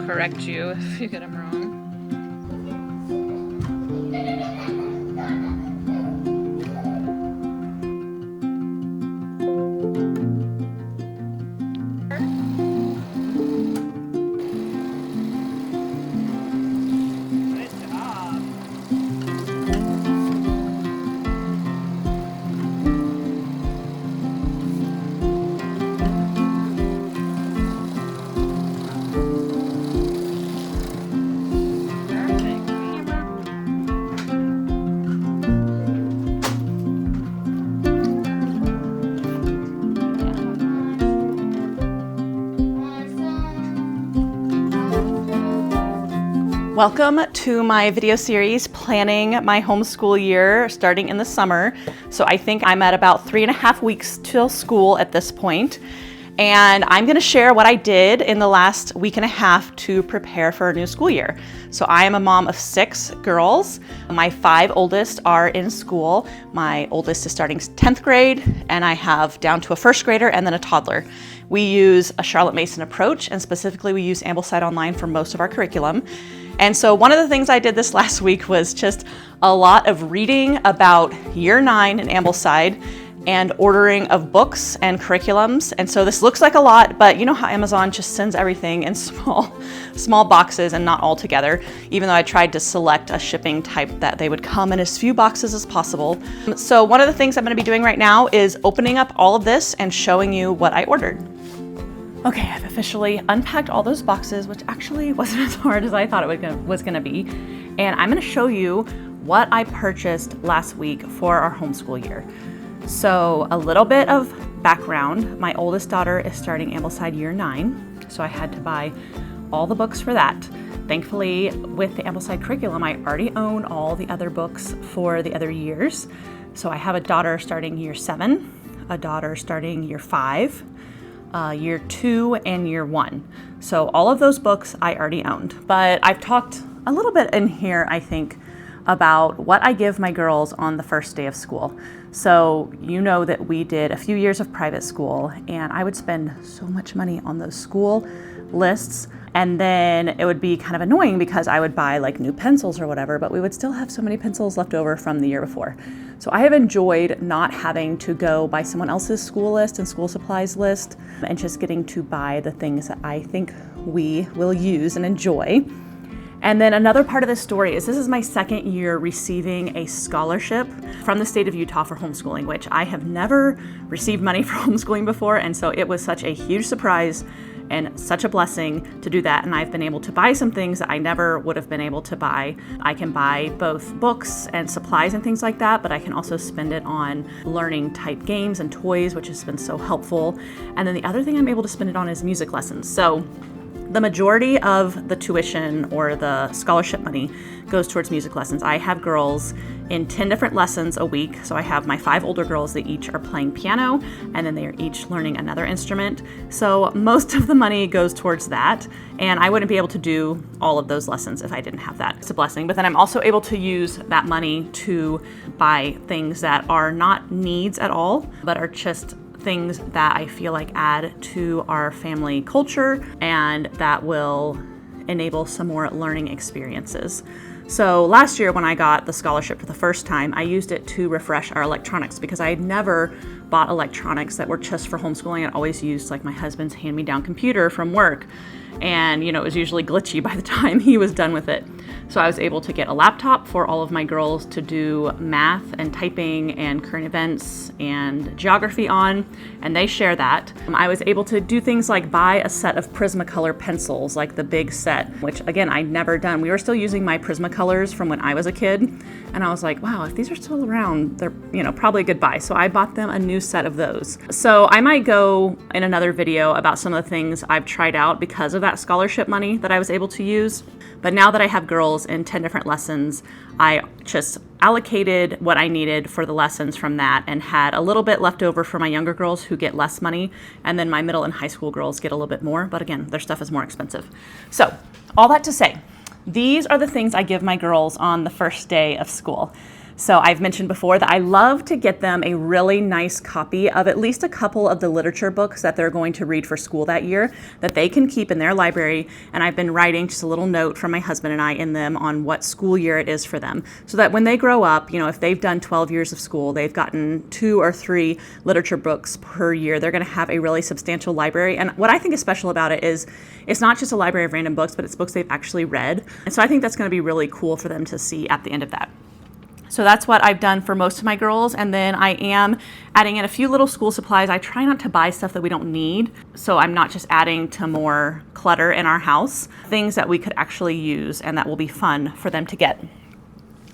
correct you if you get them wrong. Welcome to my video series, Planning My Homeschool Year, starting in the summer. So I think I'm at about 3.5 weeks till school at this point. And I'm gonna share what I did in the last week and a half to prepare for a new school year. So I am a mom of 6 girls. My 5 oldest are in school. My oldest is starting 10th grade, and I have down to a 1st grader and then a toddler. We use a Charlotte Mason approach, and specifically we use Ambleside Online for most of our curriculum. And so one of the things I did this last week was just a lot of reading about year 9 in Ambleside and ordering of books and curriculums. And so this looks like a lot, but you know how Amazon just sends everything in small boxes and not all together, even though I tried to select a shipping type that they would come in as few boxes as possible. So one of the things I'm gonna be doing right now is opening up all of this and showing you what I ordered. Okay, I've officially unpacked all those boxes, which actually wasn't as hard as I thought it was gonna be. And I'm gonna show you what I purchased last week for our homeschool year. So a little bit of background. My oldest daughter is starting Ambleside Year 9, so I had to buy all the books for that. Thankfully, with the Ambleside curriculum, I already own all the other books for the other years. So I have a daughter starting Year 7, a daughter starting Year 5, Year 2, and Year 1. So all of those books I already owned. But I've talked a little bit in here, I think, about what I give my girls on the first day of school. So you know that we did a few years of private school, and I would spend so much money on those school lists, and then it would be kind of annoying because I would buy like new pencils or whatever, but we would still have so many pencils left over from the year before. So I have enjoyed not having to go by someone else's school list and school supplies list, and just getting to buy the things that I think we will use and enjoy. And then another part of this story is this is my 2nd year receiving a scholarship from the state of Utah for homeschooling, which I have never received money for homeschooling before. And so it was such a huge surprise and such a blessing to do that. And I've been able to buy some things that I never would have been able to buy. I can buy both books and supplies and things like that, but I can also spend it on learning type games and toys, which has been so helpful. And then the other thing I'm able to spend it on is music lessons. So the majority of the tuition or the scholarship money goes towards music lessons. I have girls in 10 different lessons a week. So I have my 5 older girls that each are playing piano, and then they are each learning another instrument. So most of the money goes towards that, and I wouldn't be able to do all of those lessons if I didn't have that. It's a blessing. But then I'm also able to use that money to buy things that are not needs at all, but are just things that I feel like add to our family culture and that will enable some more learning experiences. So last year when I got the scholarship for the first time, I used it to refresh our electronics because I had never bought electronics that were just for homeschooling. I'd always used like my husband's hand-me-down computer from work, and it was usually glitchy by the time he was done with it. So I was able to get a laptop for all of my girls to do math and typing and current events and geography on, and they share that. I was able to do things like buy a set of Prismacolor pencils, like the big set, which again, I'd never done. We were still using my Prismacolors from when I was a kid, and I was like, wow, if these are still around, they're probably a good buy. So I bought them a new set of those. So I might go in another video about some of the things I've tried out because of that scholarship money that I was able to use. But now that I have girls in 10 different lessons, I just allocated what I needed for the lessons from that and had a little bit left over for my younger girls who get less money. And then my middle and high school girls get a little bit more. But again, their stuff is more expensive. So all that to say, these are the things I give my girls on the first day of school. So I've mentioned before that I love to get them a really nice copy of at least a couple of the literature books that they're going to read for school that year that they can keep in their library. And I've been writing just a little note from my husband and I in them on what school year it is for them, so that when they grow up, if they've done 12 years of school, they've gotten 2 or 3 literature books per year. They're going to have a really substantial library. And what I think is special about it is it's not just a library of random books, but it's books they've actually read. And so I think that's going to be really cool for them to see at the end of that. So that's what I've done for most of my girls. And then I am adding in a few little school supplies. I try not to buy stuff that we don't need, so I'm not just adding to more clutter in our house, things that we could actually use and that will be fun for them to get.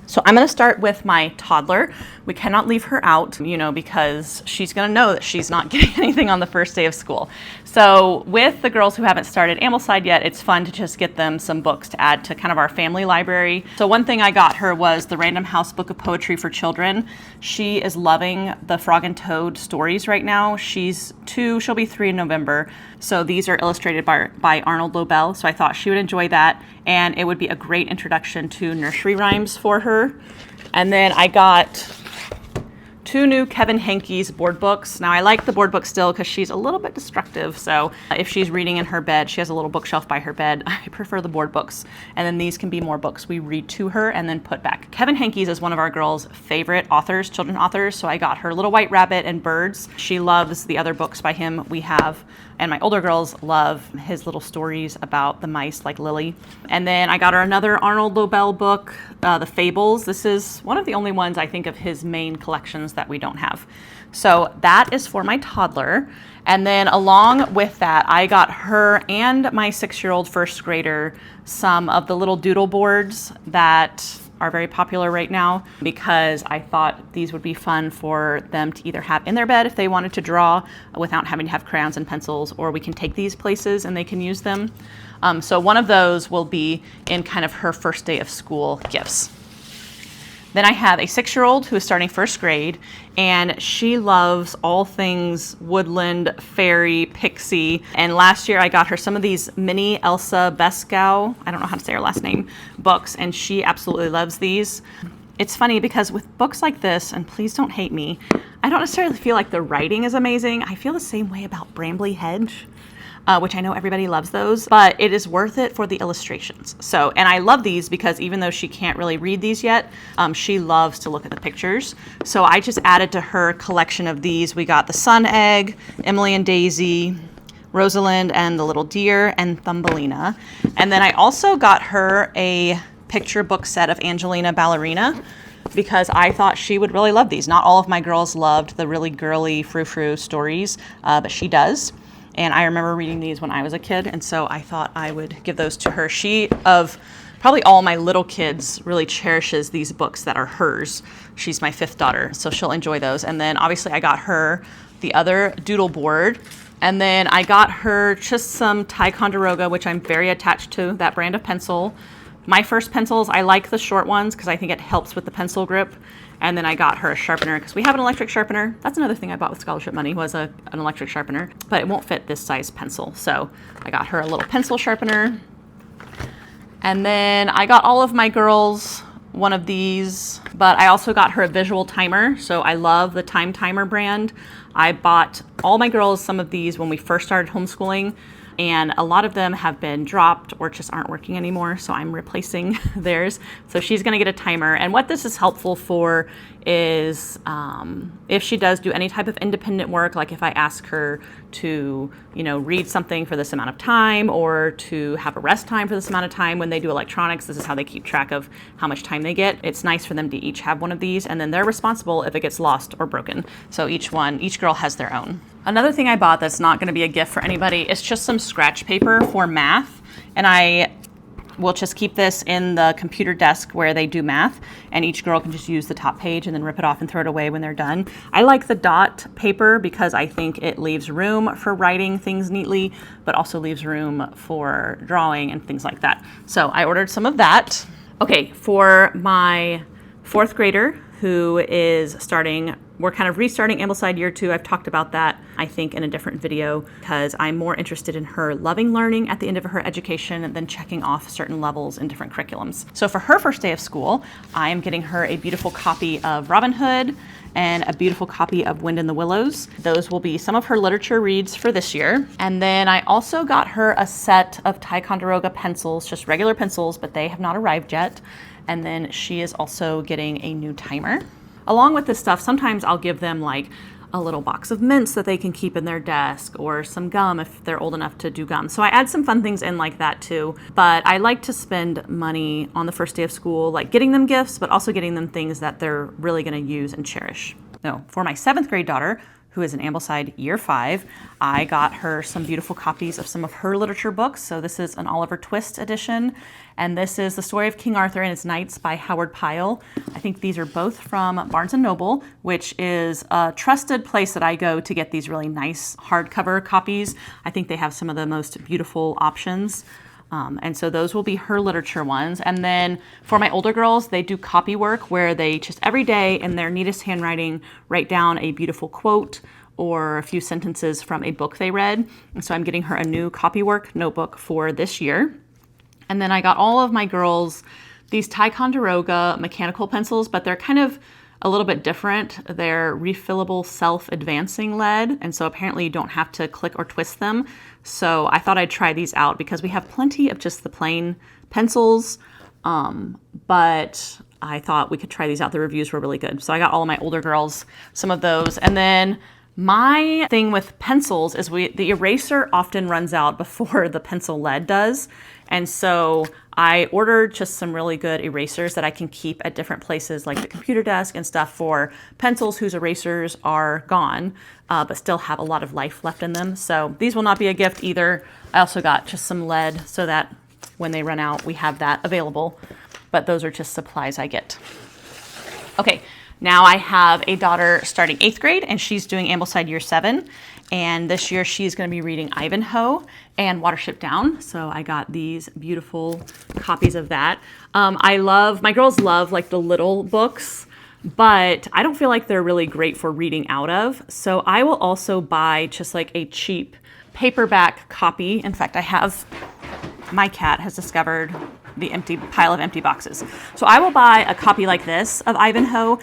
So I'm going to start with my toddler. We cannot leave her out, because she's going to know that she's not getting anything on the first day of school. So with the girls who haven't started Ambleside yet, it's fun to just get them some books to add to kind of our family library. So one thing I got her was the Random House Book of Poetry for Children. She is loving the Frog and Toad stories right now. She's 2, she'll be 3 in November. So these are illustrated by Arnold Lobel. So I thought she would enjoy that, and it would be a great introduction to nursery rhymes for her. And then I got 2 new Kevin Henkes board books. Now I like the board book still because she's a little bit destructive. So if she's reading in her bed, she has a little bookshelf by her bed. I prefer the board books. And then these can be more books we read to her and then put back. Kevin Henkes is one of our girls' favorite authors, children's authors. So I got her Little White Rabbit and Birds. She loves the other books by him we have. And my older girls love his little stories about the mice, like Lily. And then I got her another Arnold Lobel book, The Fables. This is one of the only ones I think of his main collections that we don't have. So that is for my toddler. And then along with that, I got her and my 6-year-old first grader some of the little doodle boards that are very popular right now, because I thought these would be fun for them to either have in their bed if they wanted to draw without having to have crayons and pencils, or we can take these places and they can use them. So one of those will be in kind of her first day of school gifts. Then I have a 6-year-old who is starting first grade, and she loves all things woodland, fairy, pixie. And last year I got her some of these mini Elsa Beskow, I don't know how to say her last name, books, and she absolutely loves these. It's funny because with books like this, and please don't hate me, I don't necessarily feel like the writing is amazing. I feel the same way about Brambly Hedge, which I know everybody loves those, but it is worth it for the illustrations. So, and I love these because even though she can't really read these yet, she loves to look at the pictures. So I just added to her collection of these. We got the Sun Egg, Emily and Daisy, Rosalind and the Little Deer, and Thumbelina. And then I also got her a picture book set of Angelina Ballerina, because I thought she would really love these. Not all of my girls loved the really girly frou-frou stories, but she does. And I remember reading these when I was a kid, and so I thought I would give those to her. She, of probably all my little kids, really cherishes these books that are hers. She's my 5th daughter, so she'll enjoy those. And then obviously I got her the other doodle board, and then I got her just some Ticonderoga, which I'm very attached to, that brand of pencil. My first pencils, I like the short ones because I think it helps with the pencil grip. And then I got her a sharpener because we have an electric sharpener. That's another thing I bought with scholarship money, was an electric sharpener, but it won't fit this size pencil. So I got her a little pencil sharpener. And then I got all of my girls one of these, but I also got her a visual timer. So I love the Time Timer brand. I bought all my girls some of these when we first started homeschooling, and a lot of them have been dropped or just aren't working anymore, so I'm replacing theirs. So she's going to get a timer, and what this is helpful for is if she does do any type of independent work, like if I ask her to, read something for this amount of time, or to have a rest time for this amount of time. When they do electronics, this is how they keep track of how much time they get. It's nice for them to each have one of these, and then they're responsible if it gets lost or broken. So each girl has their own. Another thing I bought that's not going to be a gift for anybody is just some scratch paper for math, and I will just keep this in the computer desk where they do math, and each girl can just use the top page and then rip it off and throw it away when they're done. I like the dot paper because I think it leaves room for writing things neatly, but also leaves room for drawing and things like that. So I ordered some of that. Okay, for my 4th grader who is starting We're kind of restarting Ambleside Year 2. I've talked about that, I think, in a different video because I'm more interested in her loving learning at the end of her education than checking off certain levels in different curriculums. So for her first day of school, I am getting her a beautiful copy of Robin Hood and a beautiful copy of Wind in the Willows. Those will be some of her literature reads for this year. And then I also got her a set of Ticonderoga pencils, just regular pencils, but they have not arrived yet. And then she is also getting a new timer. Along with this stuff, sometimes I'll give them like a little box of mints that they can keep in their desk or some gum if they're old enough to do gum. So I add some fun things in like that too. But I like to spend money on the first day of school, like getting them gifts, but also getting them things that they're really gonna use and cherish. No, for my 7th grade daughter, who is in Ambleside Year 5, I got her some beautiful copies of some of her literature books. So this is an Oliver Twist edition, and this is The Story of King Arthur and His Knights by Howard Pyle. I think these are both from Barnes & Noble, which is a trusted place that I go to get these really nice hardcover copies. I think they have some of the most beautiful options. And so those will be her literature ones. And then for my older girls, they do copy work where they just every day in their neatest handwriting write down a beautiful quote or a few sentences from a book they read. And so I'm getting her a new copywork notebook for this year. And then I got all of my girls these Ticonderoga mechanical pencils, but they're kind of a little bit different. They're refillable self-advancing lead, and so apparently you don't have to click or twist them. So I thought I'd try these out because we have plenty of just the plain pencils, but I thought we could try these out. The reviews were really good. So I got all of my older girls some of those. And then my thing with pencils is the eraser often runs out before the pencil lead does. And so I ordered just some really good erasers that I can keep at different places like the computer desk and stuff for pencils whose erasers are gone, but still have a lot of life left in them. So these will not be a gift either. I also got just some lead so that when they run out, we have that available. But those are just supplies I get. Okay, now I have a daughter starting 8th grade and she's doing Ambleside Year 7. And this year she's going to be reading Ivanhoe and Watership Down. So I got these beautiful copies of that. My girls love like the little books, but I don't feel like they're really great for reading out of. So I will also buy just like a cheap paperback copy. In fact, my cat has discovered the empty pile of empty boxes. So I will buy a copy like this of Ivanhoe.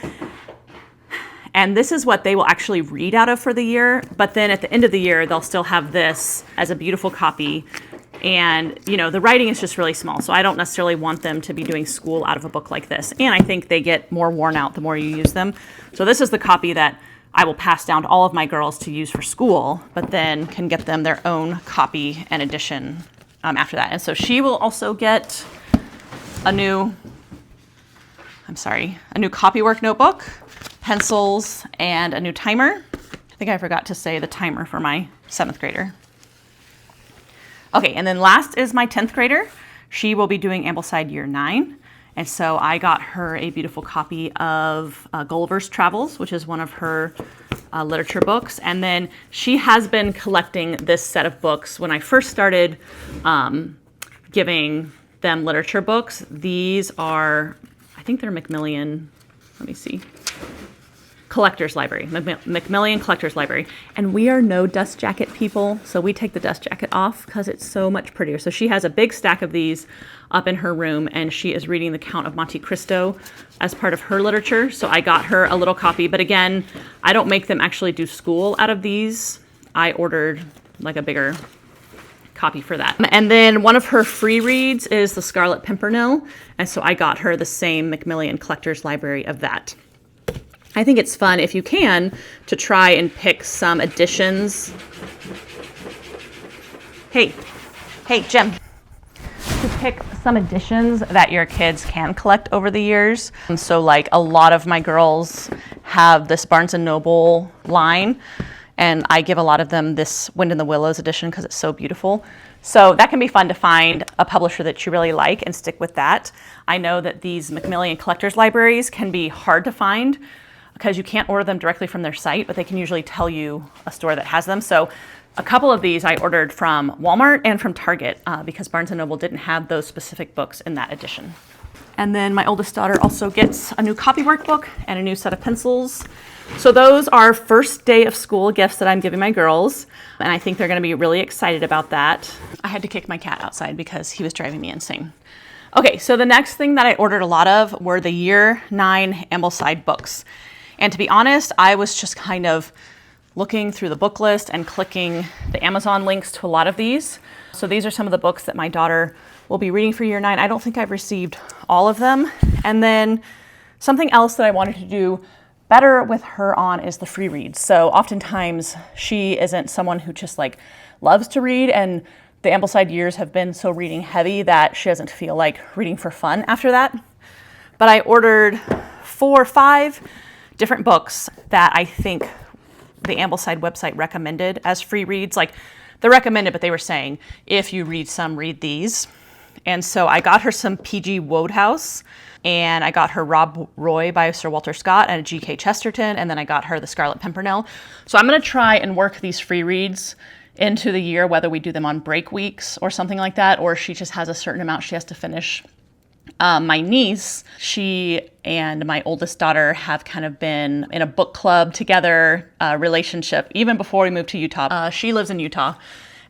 And this is what they will actually read out of for the year. But then at the end of the year, they'll still have this as a beautiful copy. And, you know, the writing is just really small. So I don't necessarily want them to be doing school out of a book like this. And I think they get more worn out the more you use them. So this is the copy that I will pass down to all of my girls to use for school, but then can get them their own copy and edition after that. And so she will also get a new copywork notebook, pencils, and a new timer. I think I forgot to say the timer for my 7th grader. Okay, and then last is my 10th grader. She will be doing Ambleside Year 9. And so I got her a beautiful copy of Gulliver's Travels, which is one of her literature books. And then she has been collecting this set of books. When I first started giving them literature books, these are, I think they're Macmillan, let me see, Collector's Library, Macmillan Collector's Library. And we are no dust jacket people, so we take the dust jacket off because it's so much prettier. So she has a big stack of these up in her room, and she is reading The Count of Monte Cristo as part of her literature. So I got her a little copy, but again, I don't make them actually do school out of these. I ordered like a bigger copy for that. And then one of her free reads is The Scarlet Pimpernel, and so I got her the same Macmillan Collector's Library of that. I think it's fun, if you can, to try and pick some editions. Hey, Jim. To pick some editions that your kids can collect over the years. And so like a lot of my girls have this Barnes & Noble line, and I give a lot of them this Wind in the Willows edition because it's so beautiful. So that can be fun to find a publisher that you really like and stick with that. I know that these Macmillan Collector's Libraries can be hard to find because you can't order them directly from their site, but they can usually tell you a store that has them. So a couple of these I ordered from Walmart and from Target because Barnes & Noble didn't have those specific books in that edition. And then my oldest daughter also gets a new copywork book and a new set of pencils. So those are first day of school gifts that I'm giving my girls, and I think they're going to be really excited about that. I had to kick my cat outside because he was driving me insane. Okay, so the next thing that I ordered a lot of were the Year 9 Ambleside books. And to be honest, I was just kind of looking through the book list and clicking the Amazon links to a lot of these. So these are some of the books that my daughter will be reading for Year 9. I don't think I've received all of them. And then something else that I wanted to do better with her on is the free reads. So oftentimes she isn't someone who just like loves to read, and the Ambleside years have been so reading heavy that she doesn't feel like reading for fun after that. But I ordered 4 or 5 different books that I think the Ambleside website recommended as free reads. Like, they're recommended, but they were saying, if you read some, read these. And so I got her some P.G. Wodehouse, and I got her Rob Roy by Sir Walter Scott and a G.K. Chesterton, and then I got her The Scarlet Pimpernel. So I'm going to try and work these free reads into the year, whether we do them on break weeks or something like that, or she just has a certain amount she has to finish. My niece, she and my oldest daughter have kind of been in a book club together, relationship, even before we moved to Utah. She lives in Utah,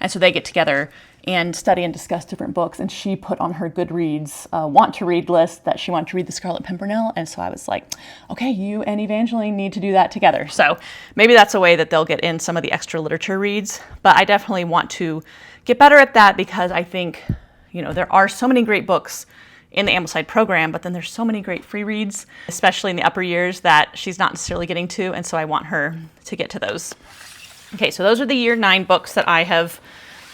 and so they get together and study and discuss different books. And she put on her Goodreads want to read list that she wanted to read The Scarlet Pimpernel. And so I was like, okay, you and Evangeline need to do that together. So maybe that's a way that they'll get in some of the extra literature reads. But I definitely want to get better at that, because I think, you know, there are so many great books in the Ambleside program, but then there's so many great free reads, especially in the upper years, that she's not necessarily getting to. And so I want her to get to those. Okay, so those are the Year 9 books that I have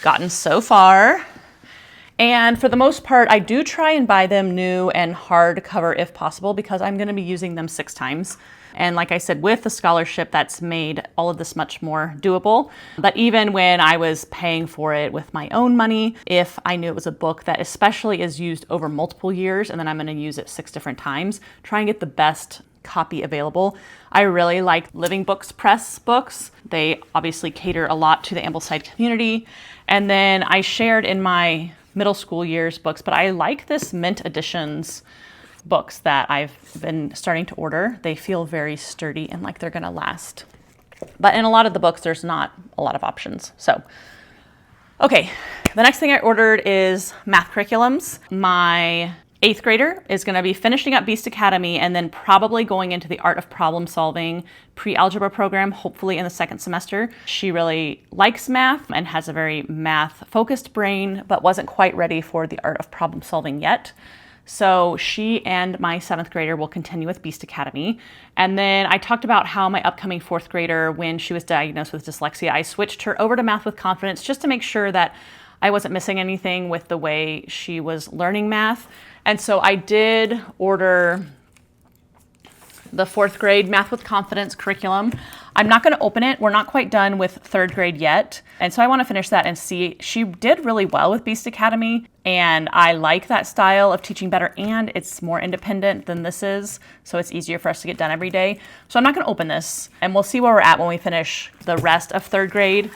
gotten so far. And for the most part, I do try and buy them new and hardcover if possible, because I'm going to be using them 6 times. And like I said, with the scholarship, that's made all of this much more doable. But even when I was paying for it with my own money, if I knew it was a book that especially is used over multiple years, and then I'm going to use it 6 different times, try and get the best copy available. I really like Living Books Press books. They obviously cater a lot to the Ambleside community. And then I shared in my middle school years books, but I like this Mint Editions books that I've been starting to order. They feel very sturdy and like they're gonna last. But in a lot of the books, there's not a lot of options. So, okay, the next thing I ordered is math curriculums. My 8th grader is going to be finishing up Beast Academy and then probably going into the Art of Problem Solving pre-algebra program, hopefully in the 2nd semester. She really likes math and has a very math-focused brain, but wasn't quite ready for the Art of Problem Solving yet. So she and my 7th grader will continue with Beast Academy. And then I talked about how my upcoming 4th grader, when she was diagnosed with dyslexia, I switched her over to Math with Confidence just to make sure that I wasn't missing anything with the way she was learning math. And so I did order the 4th grade Math with Confidence curriculum. I'm not going to open it. We're not quite done with 3rd grade yet. And so I want to finish that and see. She did really well with Beast Academy, and I like that style of teaching better, and it's more independent than this is, so it's easier for us to get done every day. So I'm not going to open this, and we'll see where we're at when we finish the rest of 3rd grade,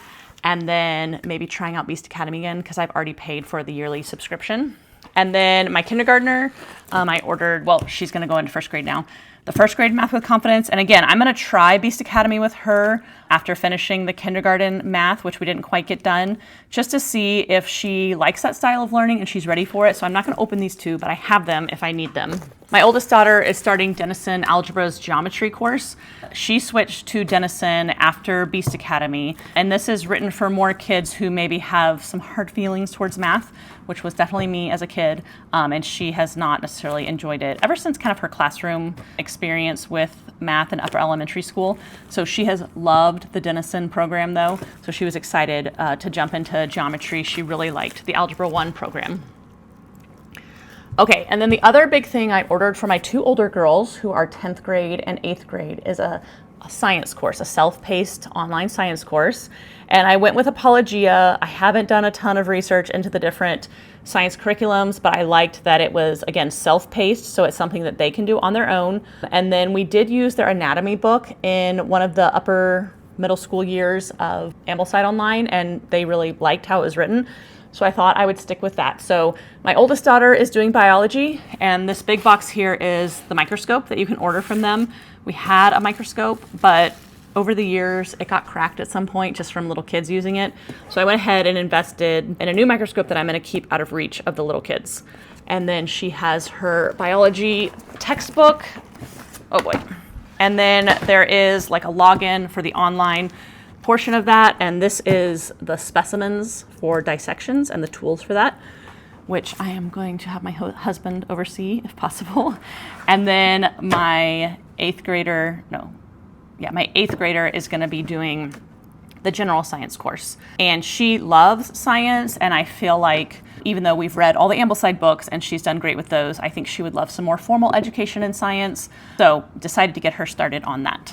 and then maybe trying out Beast Academy again, because I've already paid for the yearly subscription. And then my kindergartner, I ordered, well, she's going to go into 1st grade now, the 1st grade Math with Confidence. And again, I'm going to try Beast Academy with her after finishing the kindergarten math, which we didn't quite get done, just to see if she likes that style of learning and she's ready for it. So I'm not going to open these 2, but I have them if I need them. My oldest daughter is starting Denison Algebra's geometry course. She switched to Denison after Beast Academy, and this is written for more kids who maybe have some hard feelings towards math, which was definitely me as a kid, and she has not necessarily enjoyed it ever since kind of her classroom experience with math in upper elementary school. So she has loved the Denison program though, so she was excited to jump into geometry. She really liked the Algebra 1 program. Okay, and then the other big thing I ordered for my 2 older girls who are 10th grade and 8th grade is a science course, a self-paced online science course. And I went with Apologia. I haven't done a ton of research into the different science curriculums, but I liked that it was, again, self-paced, so it's something that they can do on their own. And then we did use their anatomy book in one of the upper middle school years of Ambleside Online, and they really liked how it was written. So I thought I would stick with that. So my oldest daughter is doing biology, and this big box here is the microscope that you can order from them, We had a microscope, but over the years, it got cracked at some point just from little kids using it. So I went ahead and invested in a new microscope that I'm going to keep out of reach of the little kids. And then she has her biology textbook. Oh boy. And then there is like a login for the online portion of that. And this is the specimens for dissections and the tools for that, which I am going to have my husband oversee if possible. And then my eighth grader is going to be doing the general science course. And she loves science, and I feel like even though we've read all the Ambleside books and she's done great with those, I think she would love some more formal education in science. So decided to get her started on that.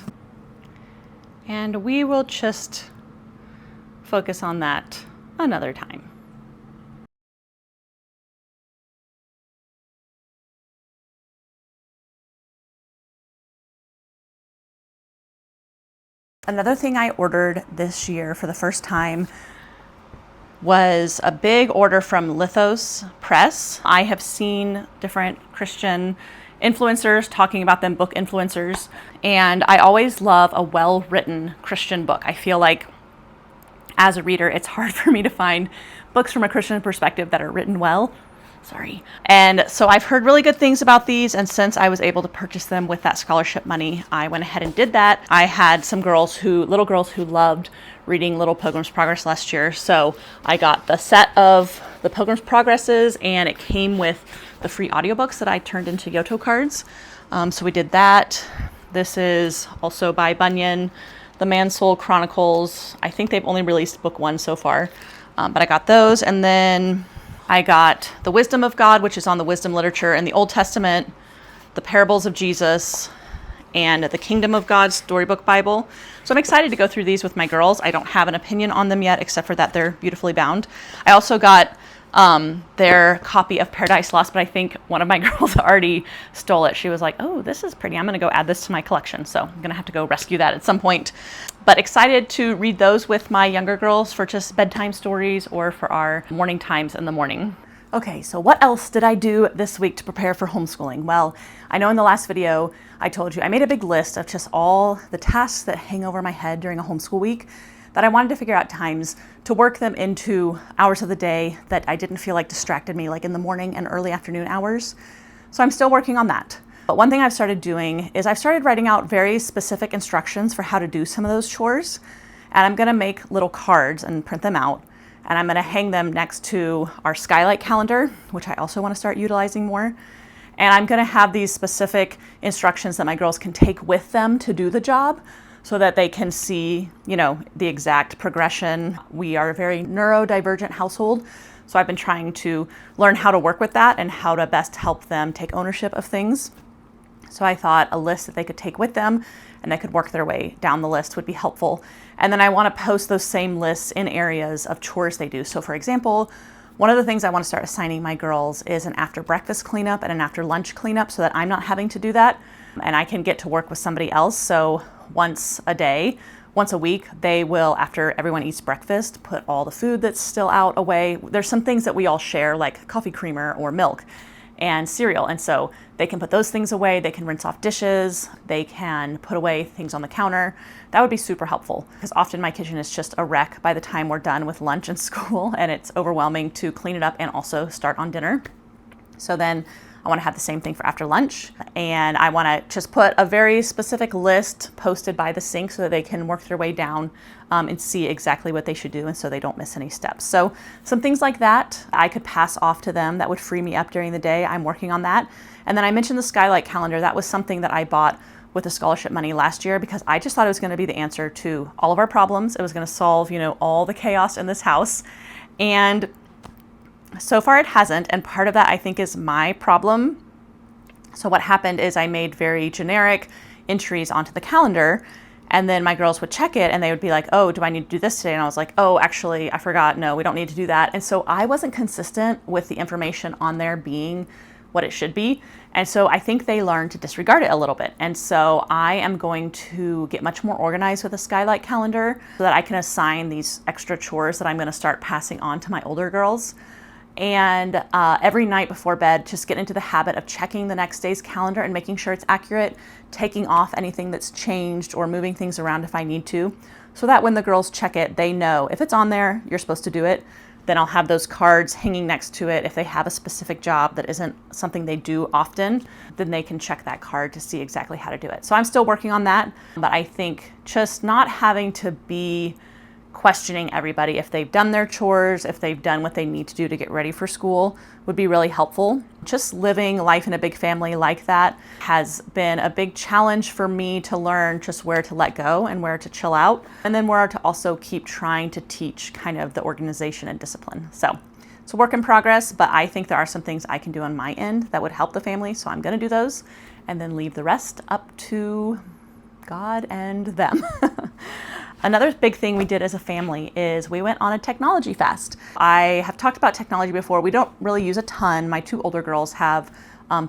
And we will just focus on that another time. Another thing I ordered this year for the first time was a big order from Lithos Press. I have seen different Christian influencers talking about them, book influencers, and I always love a well-written Christian book. I feel like as a reader, it's hard for me to find books from a Christian perspective that are written well. And so I've heard really good things about these, and since I was able to purchase them with that scholarship money, I went ahead and did that. I had some little girls who loved reading Little Pilgrim's Progress last year, so I got the set of the Pilgrim's Progresses, and it came with the free audiobooks that I turned into Yoto cards. So we did that. This is also by Bunyan, The Man's Soul Chronicles. I think they've only released book 1 so far, but I got those, and then I got The Wisdom of God, which is on the wisdom literature in the Old Testament, the Parables of Jesus, and the Kingdom of God Storybook Bible. So I'm excited to go through these with my girls. I don't have an opinion on them yet, except for that they're beautifully bound. I also got their copy of Paradise Lost, but I think one of my girls already stole it. She was like, oh, this is pretty. I'm going to go add this to my collection. So I'm going to have to go rescue that at some point. But excited to read those with my younger girls for just bedtime stories or for our morning times in the morning. Okay, so what else did I do this week to prepare for homeschooling? Well, I know in the last video I told you I made a big list of just all the tasks that hang over my head during a homeschool week that I wanted to figure out times to work them into hours of the day that I didn't feel like distracted me, like in the morning and early afternoon hours. So I'm still working on that. But one thing I've started doing is I've started writing out very specific instructions for how to do some of those chores. And I'm gonna make little cards and print them out. And I'm gonna hang them next to our skylight calendar, which I also wanna start utilizing more. And I'm gonna have these specific instructions that my girls can take with them to do the job so that they can see, the exact progression. We are a very neurodivergent household. So I've been trying to learn how to work with that and how to best help them take ownership of things. So I thought a list that they could take with them and they could work their way down the list would be helpful. And then I want to post those same lists in areas of chores they do. So for example, one of the things I want to start assigning my girls is an after breakfast cleanup and an after lunch cleanup so that I'm not having to do that and I can get to work with somebody else. So once a week, they will, after everyone eats breakfast, put all the food that's still out away. There's some things that we all share, like coffee creamer or milk and cereal. And so they can put those things away. They can rinse off dishes. They can put away things on the counter. That would be super helpful because often my kitchen is just a wreck by the time we're done with lunch and school, and it's overwhelming to clean it up and also start on dinner. So then I want to have the same thing for after lunch, and I want to just put a very specific list posted by the sink so that they can work their way down and see exactly what they should do, and so they don't miss any steps. So some things like that I could pass off to them that would free me up during the day. I'm working on that. And then I mentioned the skylight calendar. That was something that I bought with the scholarship money last year because I just thought it was going to be the answer to all of our problems. It was going to solve, all the chaos in this house. And so far it hasn't, and part of that I think is my problem. So what happened is I made very generic entries onto the calendar, and then my girls would check it and they would be like, oh, do I need to do this today? And I was like, oh, actually, I forgot. No, we don't need to do that. And so I wasn't consistent with the information on there being what it should be. And so I think they learned to disregard it a little bit. And so I am going to get much more organized with a skylight calendar so that I can assign these extra chores that I'm going to start passing on to my older girls. And every night before bed, just get into the habit of checking the next day's calendar and making sure it's accurate, taking off anything that's changed or moving things around if I need to, so that when the girls check it, they know if it's on there, you're supposed to do it. Then I'll have those cards hanging next to it. If they have a specific job that isn't something they do often, then they can check that card to see exactly how to do it. So I'm still working on that, but I think just not having to be questioning everybody if they've done their chores, if they've done what they need to do to get ready for school would be really helpful. Just living life in a big family like that has been a big challenge for me to learn just where to let go and where to chill out, and then where to also keep trying to teach kind of the organization and discipline. So it's a work in progress, but I think there are some things I can do on my end that would help the family, so I'm going to do those and then leave the rest up to God and them. Another big thing we did as a family is we went on a technology fast. I have talked about technology before. We don't really use a ton. My two older girls have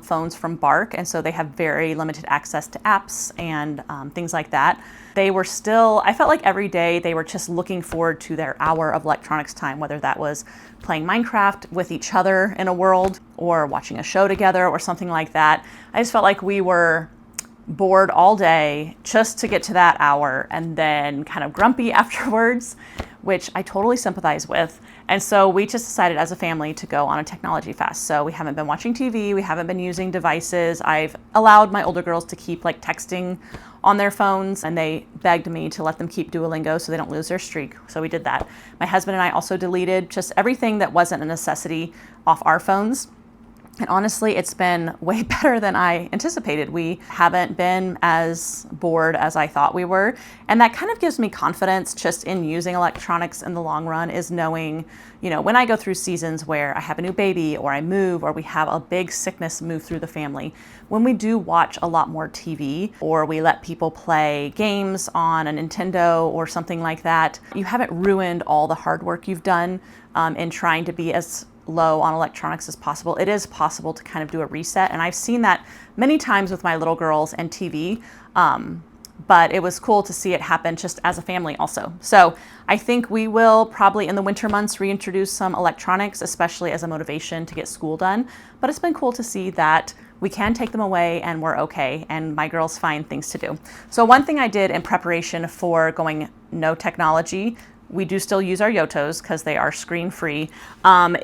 phones from Bark, and so they have very limited access to apps and things like that. They were still, I felt like every day they were just looking forward to their hour of electronics time, whether that was playing Minecraft with each other in a world or watching a show together or something like that. I just felt like we were bored all day just to get to that hour and then kind of grumpy afterwards, which I totally sympathize with. And so we just decided as a family to go on a technology fast. So we haven't been watching TV, we haven't been using devices. I've allowed my older girls to keep like texting on their phones, and they begged me to let them keep Duolingo so they don't lose their streak. So we did that. My husband and I also deleted just everything that wasn't a necessity off our phones. And honestly, it's been way better than I anticipated. We haven't been as bored as I thought we were. And that kind of gives me confidence just in using electronics in the long run, is knowing, you know, when I go through seasons where I have a new baby or I move or we have a big sickness move through the family, when we do watch a lot more TV or we let people play games on a Nintendo or something like that, you haven't ruined all the hard work you've done in trying to be as low on electronics as possible. It is possible to kind of do a reset, and I've seen that many times with my little girls and TV, but it was cool to see it happen just as a family also. So I think we will probably in the winter months reintroduce some electronics, especially as a motivation to get school done, but it's been cool to see that we can take them away and we're okay, and my girls find things to do. So one thing I did in preparation for going no technology, we do still use our Yotos because they are screen-free,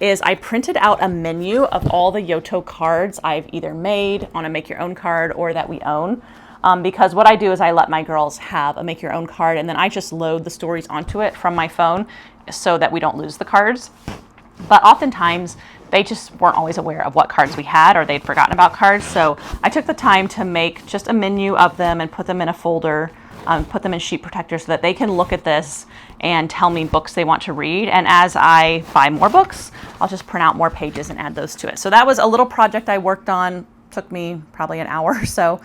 is I printed out a menu of all the Yoto cards I've either made on a make-your-own card or that we own. Because what I do is I let my girls have a make-your-own card, and then I just load the stories onto it from my phone so that we don't lose the cards. But oftentimes, they just weren't always aware of what cards we had, or they'd forgotten about cards. So I took the time to make just a menu of them and put them in a folder, put them in sheet protectors so that they can look at this and tell me books they want to read. And as I buy more books, I'll just print out more pages and add those to it. So that was a little project I worked on. Took me probably an hour or so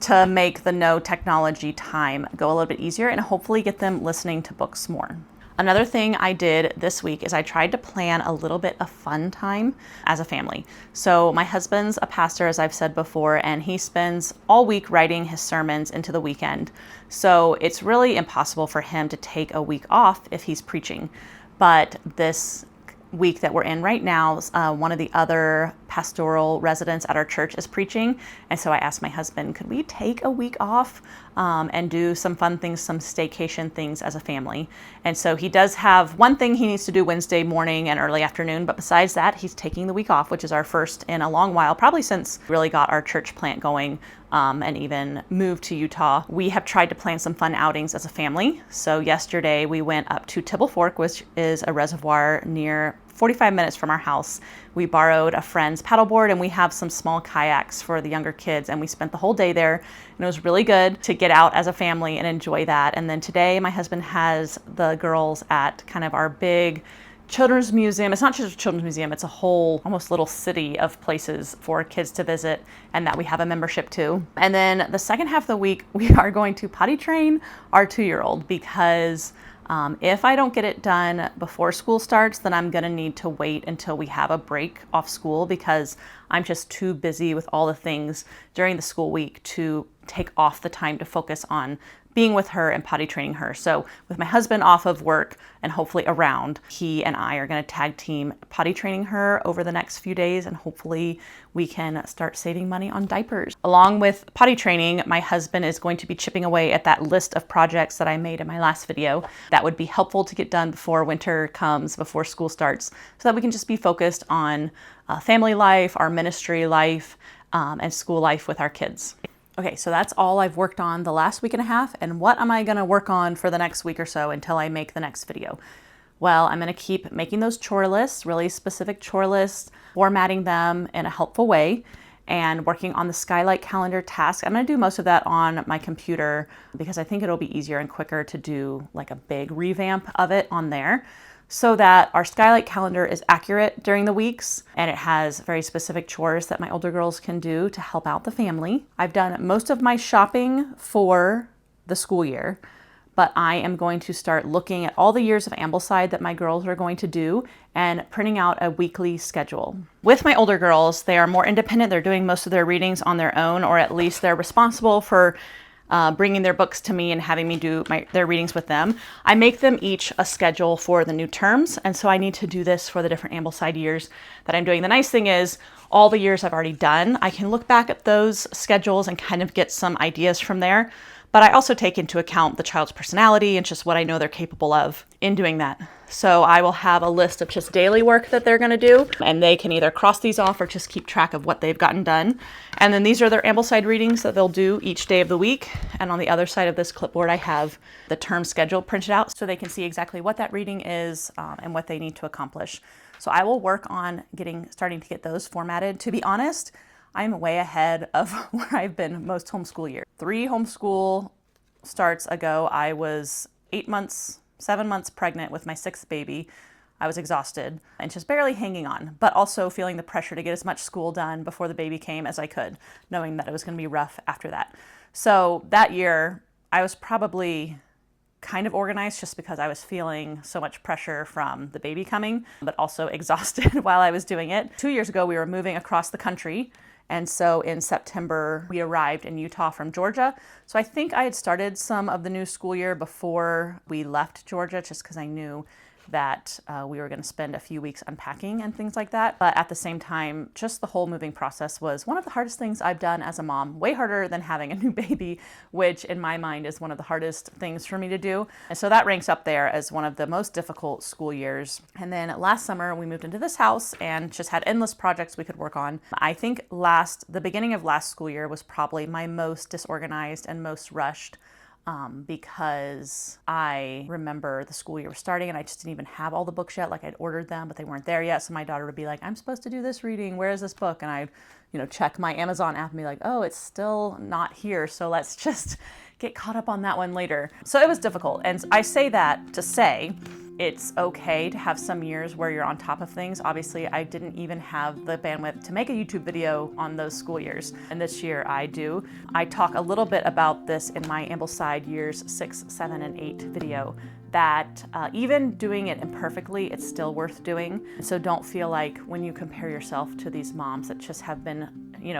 to make the no technology time go a little bit easier and hopefully get them listening to books more. Another thing I did this week is I tried to plan a little bit of fun time as a family. So my husband's a pastor, as I've said before, and he spends all week writing his sermons into the weekend. So it's really impossible for him to take a week off if he's preaching. But this week that we're in right now, one of the other pastoral residents at our church is preaching. And so I asked my husband, could we take a week off and do some fun things, some staycation things as a family? And so he does have one thing he needs to do Wednesday morning and early afternoon. But besides that, he's taking the week off, which is our first in a long while, probably since we really got our church plant going and even moved to Utah. We have tried to plan some fun outings as a family. So yesterday we went up to Tibble Fork, which is a reservoir near 45 minutes from our house. We borrowed a friend's paddleboard and we have some small kayaks for the younger kids, and we spent the whole day there, and it was really good to get out as a family and enjoy that. And then today my husband has the girls at kind of our big children's museum. It's not just a children's museum, it's a whole almost little city of places for kids to visit and that we have a membership to. And then the second half of the week, we are going to potty train our 2-year-old because if I don't get it done before school starts, then I'm going to need to wait until we have a break off school because I'm just too busy with all the things during the school week to take off the time to focus on being with her and potty training her. So with my husband off of work and hopefully around, he and I are going to tag team potty training her over the next few days, and hopefully we can start saving money on diapers. Along with potty training, my husband is going to be chipping away at that list of projects that I made in my last video that would be helpful to get done before winter comes, before school starts, so that we can just be focused on family life, our ministry life, and school life with our kids. Okay, so that's all I've worked on the last week and a half, and what am I gonna work on for the next week or so until I make the next video? Well, I'm gonna keep making those chore lists, really specific chore lists, formatting them in a helpful way, and working on the skylight calendar task. I'm gonna do most of that on my computer because I think it'll be easier and quicker to do like a big revamp of it on there, so that our skylight calendar is accurate during the weeks and it has very specific chores that my older girls can do to help out the family. I've done most of my shopping for the school year, but I am going to start looking at all the years of Ambleside that my girls are going to do and printing out a weekly schedule. With my older girls, they are more independent. They're doing most of their readings on their own, or at least they're responsible for bringing their books to me and having me do their readings with them. I make them each a schedule for the new terms, and so I need to do this for the different Ambleside years that I'm doing. The nice thing is, all the years I've already done, I can look back at those schedules and kind of get some ideas from there. But I also take into account the child's personality and just what I know they're capable of in doing that. So I will have a list of just daily work that they're gonna do, and they can either cross these off or just keep track of what they've gotten done. And then these are their Ambleside readings that they'll do each day of the week. And on the other side of this clipboard, I have the term schedule printed out so they can see exactly what that reading is and what they need to accomplish. So I will work on starting to get those formatted. To be honest, I'm way ahead of where I've been most homeschool year. 3 homeschool starts ago, I was 7 months pregnant with my 6th baby. I was exhausted and just barely hanging on, but also feeling the pressure to get as much school done before the baby came as I could, knowing that it was gonna be rough after that. So that year, I was probably kind of organized just because I was feeling so much pressure from the baby coming, but also exhausted while I was doing it. 2 years ago, we were moving across the country. And so in September, we arrived in Utah from Georgia. So I think I had started some of the new school year before we left Georgia, just because I knew that we were going to spend a few weeks unpacking and things like that. But at the same time, just the whole moving process was one of the hardest things I've done as a mom, way harder than having a new baby, which in my mind is one of the hardest things for me to do. And so that ranks up there as one of the most difficult school years. And then last summer, we moved into this house and just had endless projects we could work on. I think the beginning of last school year was probably my most disorganized and most rushed, because I remember the school year was starting and I just didn't even have all the books yet. Like, I'd ordered them, but they weren't there yet. So my daughter would be like, I'm supposed to do this reading. Where is this book? And I'd, check my Amazon app and be like, oh, it's still not here. So let's just get caught up on that one later. So it was difficult. And I say that to say, it's okay to have some years where you're on top of things. Obviously, I didn't even have the bandwidth to make a YouTube video on those school years. And this year I do. I talk a little bit about this in my Ambleside years 6, 7, and 8 video, that even doing it imperfectly, it's still worth doing. So don't feel like when you compare yourself to these moms that just have been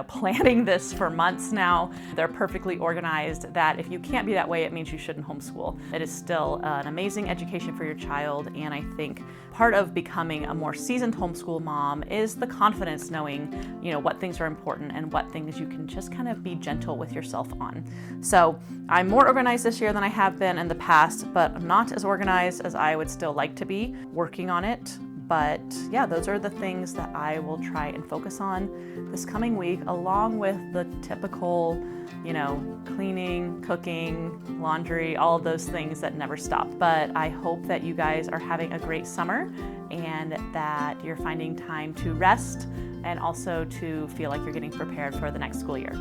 planning this for months now, they're perfectly organized, that if you can't be that way, it means you shouldn't homeschool. It is still an amazing education for your child, and I think part of becoming a more seasoned homeschool mom is the confidence knowing, what things are important and what things you can just kind of be gentle with yourself on. So I'm more organized this year than I have been in the past, but I'm not as organized as I would still like to be, working on it. But yeah, those are the things that I will try and focus on this coming week, along with the typical, cleaning, cooking, laundry, all of those things that never stop. But I hope that you guys are having a great summer and that you're finding time to rest and also to feel like you're getting prepared for the next school year.